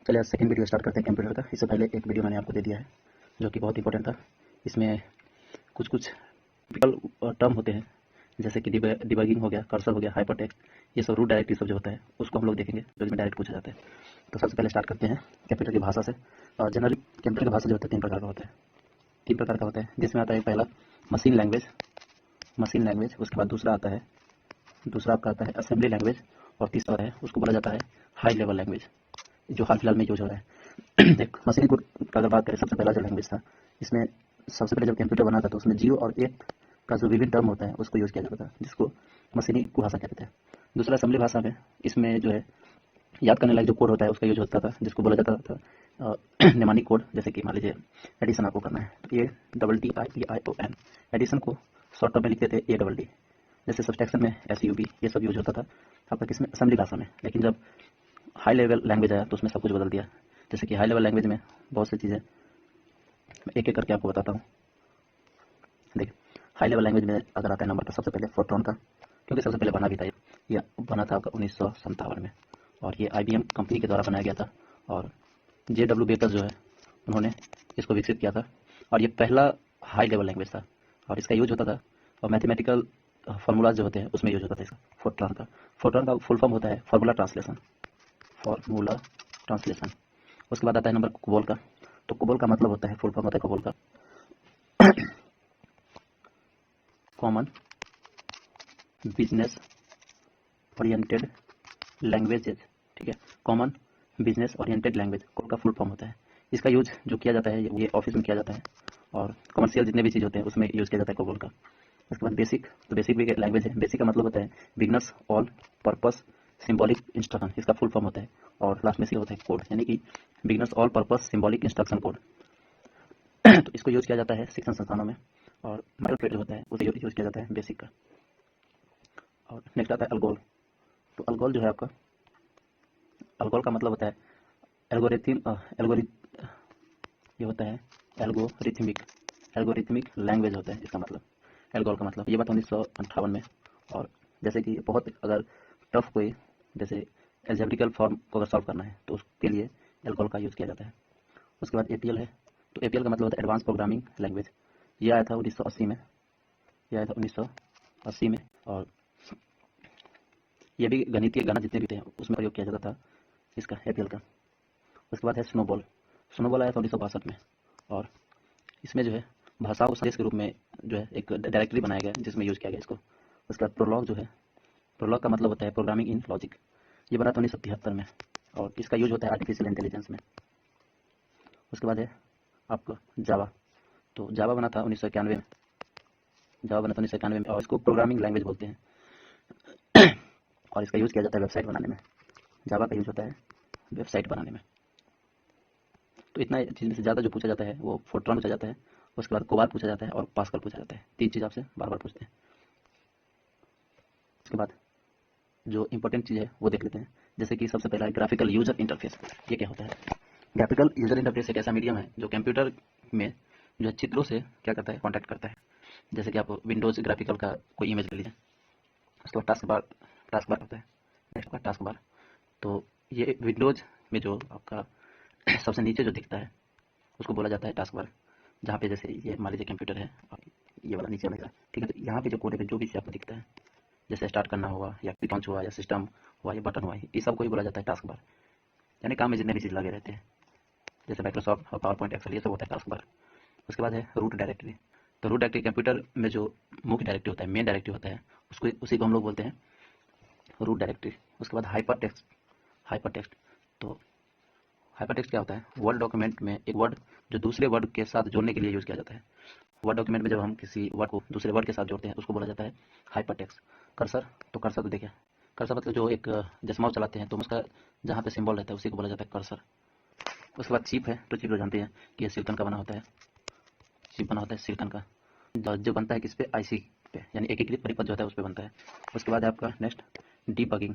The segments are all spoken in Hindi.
चलिए आज सेकंड वीडियो स्टार्ट करते हैं कंप्यूटर का। इससे पहले एक वीडियो मैंने आपको दे दिया है जो कि बहुत इंपॉर्टेंट था। इसमें कुछ टिपिकल टर्म होते हैं जैसे कि डिबगिंग हो गया, कर्सर हो गया, हाइपरटेक्स्ट, ये सब रूट डायरेक्टरी सब जो होता है उसको हम लोग देखेंगे जो इसमें डायरेक्ट पूछा जाता है। तो सबसे पहले स्टार्ट करते हैं कंप्यूटर की भाषा से। और जनरली कंप्यूटर की भाषा जो होता है तीन प्रकार का होता है जिसमें आता है पहला मशीन लैंग्वेज, उसके बाद दूसरा आपका आता है असेंबली लैंग्वेज, और तीसरा है उसको बोला जाता है हाई लेवल लैंग्वेज जो हाल फिलहाल में यूज हो रहा है। एक मशीन कोड का अगर बात करें, सबसे पहला जो लैंग्वेज था, इसमें सबसे पहले जब कंप्यूटर बना था तो उसमें 0 और 1 का जो विभिन्न टर्म होता है उसको यूज़ किया जाता था जिसको मशीनी भाषा कहते थे। दूसरा असेंबली भाषा में इसमें जो है याद करने लायक जो कोड होता है उसका यूज होता था जिसको बोला जाता था निमानिक कोड। जैसे कि मान लीजिए एडिशन आपको करना है तो ADDION, एडिशन को शॉर्ट टर्म में लिखते थे ADD। जैसे सब्सट्रैक्शन में SUB, ये सब यूज होता था आपका किसमें, असेंबली भाषा में। लेकिन जब हाई लेवल लैंग्वेज आया तो उसमें सब कुछ बदल दिया। जैसे कि हाई लेवल लैंग्वेज में बहुत सी चीज़ें मैं एक एक करके आपको बताता हूँ। देखिए हाई लेवल लैंग्वेज में अगर आता है नंबर तो सबसे पहले फोर्ट्रॉन का, क्योंकि सबसे पहले बना भी था ये बना था आपका 1957 में, और ये IBM कंपनी के द्वारा बनाया गया था। और JW बेकर जो है उन्होंने इसको विकसित किया था, और ये पहला हाई लेवल लैंग्वेज था और इसका यूज होता था और मैथमेटिकल फार्मूलाज जो होते हैं उसमें यूज होता था इसका। फोर्ट्रॉन का फुल फॉर्म होता है फार्मूला ट्रांसलेशन। उसके बाद आता है नंबर कोबोल का। तो कोबोल का मतलब होता है, फुल फॉर्म होता है कोबोल का कॉमन बिजनेस ओरिएंटेड लैंग्वेजेज, ठीक है। Common business oriented language code का फुल फॉर्म होता है। इसका यूज जो किया जाता है ये ऑफिस में किया जाता है और कमर्शियल जितने भी चीज़ होते हैं उसमें यूज किया जाता है कोबोल का। उसके बाद बेसिक, तो बेसिक भी लैंग्वेज है। बेसिक का मतलब होता है beginners all purpose symbolic instruction, इसका फुल फॉर्म होता है। और लास्ट में सी होता है कोड, यानी कि beginners all purpose symbolic instruction code. तो इसको यूज किया जाता है शिक्षण संस्थानों में, और माइक्रोप्रेड जो होता है उसे यूज किया जाता है बेसिक का। और नेक्स्ट आता है अल्गोल। तो अल्गोल जो है आपका, अल्गोल का मतलब होता है ये होता है एल्गोरिथमिक लैंग्वेज होता है इसका मतलब, एल्गोल का मतलब। ये बात 1958 में। और जैसे कि बहुत अगर टफ कोई जैसे एल्जेब्रिकल फॉर्म को अगर सॉल्व करना है तो उसके लिए एल्गोल का यूज़ किया जाता है। उसके बाद APL है। तो APL का मतलब होता है एडवांस प्रोग्रामिंग लैंग्वेज। ये आया था 1980 में, और ये भी गणितीय गणना जितने भी थे उसमें प्रयोग किया जाता था इसका, APL का। उसके बाद है स्नोबॉल आया था 1962 में, और इसमें जो है भाषाओं को संदेश के रूप में जो है एक डायरेक्टरी बनाया गया जिसमें यूज़ किया गया इसको। उसके बाद प्रोलॉग जो है, प्रोलॉग का मतलब होता है प्रोग्रामिंग इन लॉजिक। ये बना था 1973 में, और इसका यूज होता है आर्टिफिशियल इंटेलिजेंस में। उसके बाद है आपका जावा। तो जावा बना था 1991 में, और इसको प्रोग्रामिंग लैंग्वेज बोलते हैं। और इसका यूज़ किया जाता है वेबसाइट बनाने में। जावा का यूज होता है वेबसाइट बनाने में। तो इतना चीज़ से ज़्यादा जो पूछा जाता है वो फोर्ट्रॉन पूछा जाता है, उसके बाद कोबाल पूछा जाता है और पास्कल पूछा जाता है। तीन चीज़ आपसे बार बार पूछते हैं। उसके बाद जो इंपॉर्टेंट चीज़ है वो देख लेते हैं। जैसे कि सबसे पहला ग्राफिकल यूजर इंटरफेस। ये क्या होता है? ग्राफिकल यूजर इंटरफेस एक ऐसा मीडियम है जो कंप्यूटर में जो है चित्रों से क्या करता है, कॉन्टैक्ट करता है। जैसे कि आप विंडोज ग्राफिकल का कोई इमेज ले लीजिए, उसके बाद टास्क बार होता है। नेक्स्ट का टास्क बार। तो ये विंडोज में जो आपका सबसे नीचे जो दिखता है उसको बोला जाता है टास्क बार। जहाँ पे जैसे ये मान लीजिए कंप्यूटर है और ये वाला नीचे वाला, ठीक है। तो यहाँ पे जो कोड है जो भी आपको दिखता है, जैसे स्टार्ट करना हुआ या क्विक लॉन्च हुआ या सिस्टम हुआ या बटन हुआ, ये सब को ही बोला जाता है टास्क बार। यानी काम में जितने भी चीज़ लगे रहते हैं जैसे माइक्रोसॉफ्ट और पावर पॉइंट, एक्सेल, ये सब होता है टास्क बार। उसके बाद है रूट डायरेक्टरी। तो रूट डायरेक्टरी कंप्यूटर में जो मुख्य डायरेक्टरी होता है, मेन डायरेक्टरी होता है, उसको उसी को हम लोग बोलते हैं रूट डायरेक्टरी। उसके बाद हाइपर टेक्स्ट। तो हाइपर टेक्स्ट क्या होता है? वर्ड डॉक्यूमेंट में एक वर्ड जो दूसरे वर्ड के साथ जोड़ने के लिए यूज़ किया जाता है। वर्ड डॉक्यूमेंट में जब हम किसी वर्ड को दूसरे वर्ड के साथ जोड़ते हैं उसको बोला जाता है हाइपर टेक्स्ट। कर्सर तो देखिए, कर्सर मतलब जो एक जैसे माउस चलाते हैं तो उसका जहाँ पे सिंबल रहता है उसी को बोला जाता है कर्सर। उसके बाद चिप है। तो चिप जो जानते हैं कि ये सिलिकॉन का बना होता है, चिप बना होता है सिलिकॉन का, जो बनता है किस पे, IC पे, यानी एकीकृत परिपथ जो होता है उस पर बनता है। उसके बाद है आपका नेक्स्ट डीबगिंग।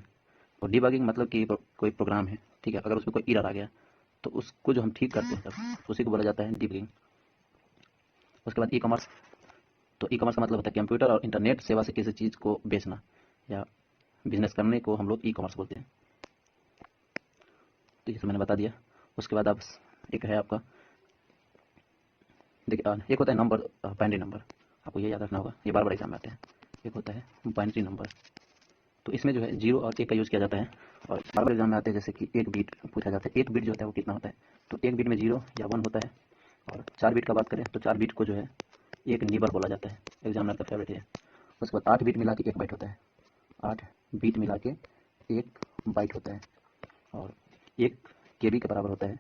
और डीबगिंग मतलब कि कोई प्रोग्राम है, ठीक है, अगर उसमें कोई एरर आ गया तो उसको जो हम ठीक करते हैं तब उसी को बोला जाता है डीबगिंग। उसके बाद ई-कॉमर्स। तो ई-कॉमर्स का मतलब होता है कंप्यूटर और इंटरनेट सेवा से किसी चीज़ को बेचना या बिजनेस करने को हम लोग ई-कॉमर्स बोलते हैं। तो ये सब मैंने बता दिया। उसके बाद आप एक है आपका, देखिए एक होता है नंबर, बाइनरी नंबर, आपको ये याद रखना होगा, ये बार बार एग्जाम में आते हैं। एक होता है बाइनरी नंबर, तो इसमें जो है 0 और 1 का यूज़ किया जाता है, और बार बार एग्जाम में आते हैं। जैसे कि एक बिट पूछा जाता है, एक बिट जो होता है वो कितना होता है, तो एक बिट में 0 या 1 होता है। और 4 बिट का बात करें तो 4 बिट को जो है एक निबर बोला जाता है, एग्जामिनर का फेवरेट है। उसके बाद 8 बिट मिला के 1 बाइट होता है, 8 बिट मिला के 1 बाइट होता है। और 1 केबी के बराबर होता है,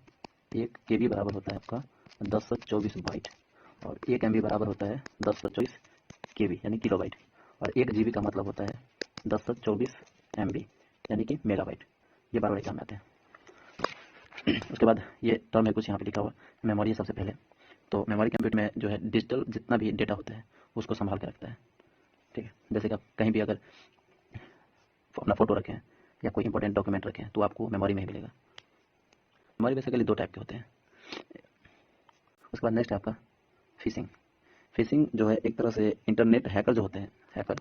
1 केबी बराबर होता है आपका 1024 बाइट, और 1 एमबी बराबर होता है 1024 केबी यानी किलोबाइट, और 1 जीबी का मतलब होता है 1024 एमबी यानी कि मेगाबाइट। ये बार बार एग्जाम में आते हैं। उसके बाद ये टर्म है कुछ यहाँ पे लिखा हुआ, मेमोरी है सबसे पहले। तो मेमोरी कंप्यूटर में जो है डिजिटल जितना भी डेटा होता है उसको संभाल के रखता है, ठीक है। जैसे कि आप कहीं भी अगर अपना फोटो रखें या कोई इंपॉर्टेंट डॉक्यूमेंट रखें तो आपको मेमोरी में ही मिलेगा। मेमोरी बेसिकली 2 टाइप के होते हैं। उसके बाद नेक्स्ट है आपका फिशिंग। फिशिंग जो है एक तरह से इंटरनेट हैकर जो होते हैं, हैकर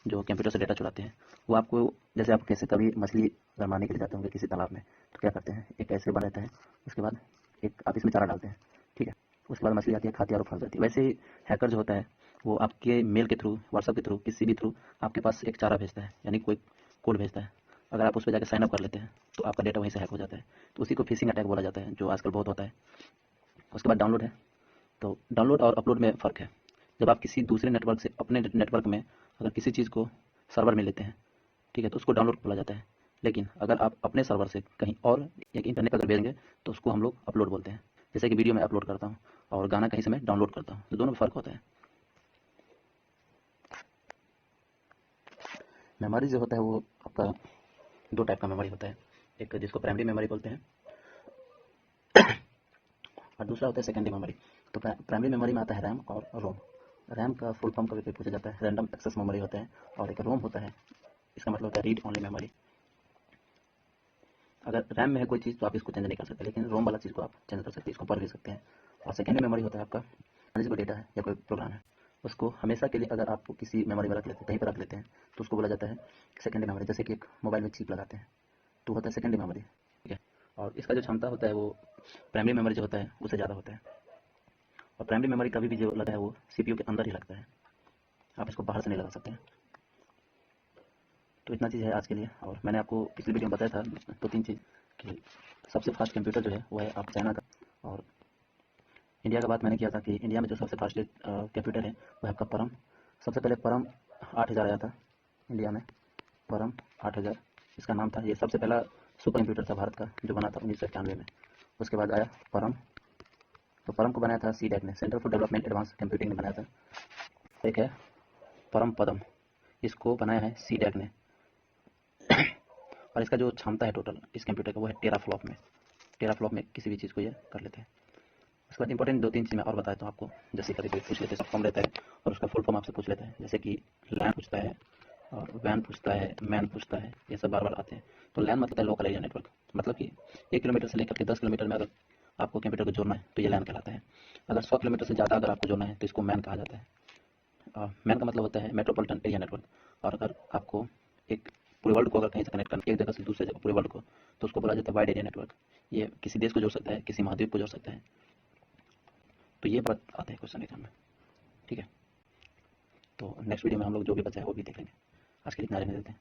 जो कंप्यूटर से डेटा चुराते हैं, वो आपको, जैसे आप कैसे कभी मछली अगर मारने के लिए जाते होंगे किसी तालाब में, तो क्या करते हैं, एक ऐसे बना रहता है, उसके बाद एक आप इसमें चारा डालते हैं, ठीक है। उसके बाद मछली आती है, खाती है और फंस जाती है। वैसे ही हैकर जो होता है वो आपके मेल के थ्रू, व्हाट्सअप के थ्रू, किसी भी थ्रू आपके पास एक चारा भेजता है, यानी कोई कोड भेजता है। अगर आप उस पर जाकर साइन अप कर लेते हैं तो आपका डेटा वहीं से हैक हो जाता है। तो उसी को फिशिंग अटैक बोला जाता है, जो आजकल बहुत होता है। उसके बाद डाउनलोड है। तो डाउनलोड और अपलोड में फ़र्क है। जब आप किसी दूसरे नेटवर्क से अपने नेटवर्क में अगर किसी चीज़ को सर्वर में लेते हैं, ठीक है, तो उसको डाउनलोड बोला जाता है। लेकिन अगर आप अपने सर्वर से कहीं और एक इंटरनेट पर अगर भेजेंगे तो उसको हम लोग अपलोड बोलते हैं। जैसे कि वीडियो में अपलोड करता हूँ और गाना कहीं से मैं डाउनलोड करता हूँ, तो दोनों में फ़र्क होता है। मेमोरी जो होता है वो आपका 2 टाइप का मेमोरी होता है, एक जिसको प्राइमरी मेमोरी बोलते हैं और दूसरा होता है सेकेंडरी मेमोरी। तो प्राइमरी मेमोरी में आता है रैम और रोम। रैम का फुल फॉर्म कभी कभी पूछा जाता है, रैंडम एक्सेस मेमोरी होता है, और एक रोम होता है, इसका मतलब होता है रीड ओनली मेमोरी। अगर रैम में है कोई चीज़ तो आप इसको चेंज नहीं कर सकते, लेकिन रोम वाला चीज़ को आप चेंज कर सकते हैं, इसको पढ़ भी सकते हैं। और सेकेंडरी मेमोरी होता है आपका, जो डेटा है या कोई प्रोग्राम है उसको हमेशा के लिए अगर आप किसी मेमोरी में रख लेते हैं, कहीं पर रख लेते हैं, तो उसको बोला जाता है सेकेंडरी मेमोरी। जैसे कि एक मोबाइल में चिप लगाते हैं तो होता है सेकेंडरी मेमोरी, ठीक है। और इसका जो क्षमता होता है वो प्राइमरी मेमोरी जो होता है उससे ज़्यादा होता है। और प्राइमरी मेमोरी कभी भी जो लगता है वो सीपीयू के अंदर ही लगता है, आप इसको बाहर से नहीं लगा सकते हैं। तो इतना चीज़ है आज के लिए। और मैंने आपको पिछली वीडियो में बताया था 2-3 चीज़ कि सबसे फास्ट कंप्यूटर जो है वो है आप चाइना का, और इंडिया का बात मैंने किया था कि इंडिया में जो सबसे फास्ट कंप्यूटर है वो है आपका परम। सबसे पहले परम 8000 आया था इंडिया में, परम 8000 इसका नाम था। ये सबसे पहला सुपर कंप्यूटर था भारत का जो बना था 1991 में। उसके बाद आया परम, तो परम को बनाया था सीडैक ने, centre for development advance computing ने बनाया था। एक है परम पदम, इसको बनाया है सीडैक ने, और इसका जो क्षमता है टोटल इस कंप्यूटर का वो है टेराफ्लॉप में, टेराफ्लॉप में किसी भी चीज़ को ये कर लेते हैं। उसके बाद इंपॉर्टेंट 2-3 चीज़ मैं और बताता हूँ आपको। जैसे कभी कोई पूछ लेते हैं, सब फॉर्म रहता है और उसका फुल फॉर्म आपसे पूछ लेता है, जैसे कि लैन पूछता है और वैन पूछता है, मैन पूछता है, ये सब बार बार आते हैं। तो लैन मतलब है लोकल एरिया नेटवर्क, मतलब कि 1 किलोमीटर से लेकर के 10 किलोमीटर में अगर आपको कंप्यूटर को जोड़ना है तो ये लैन कहलाता है। अगर 100 किलोमीटर से ज़्यादा अगर आपको जोड़ना है तो इसको मैन कहा जाता है। मैन का मतलब होता है मेट्रोपॉलिटन एरिया नेटवर्क। और अगर आपको एक पूरे वर्ल्ड को अगर कहीं से कनेक्ट करना, एक जगह से दूसरे जगह पूरे वर्ल्ड को, तो उसको बोला जाता है वाइड एरिया नेटवर्क। ये किसी देश को जोड़ सकता है, किसी महाद्वीप को जोड़ सकता है। तो ये बात आते हैं क्वेश्चन एग्जाम में, ठीक है। तो नेक्स्ट वीडियो में हम लोग जो भी बचा है वो भी देख लेंगे। आज के लिए इतना रहने देते हैं।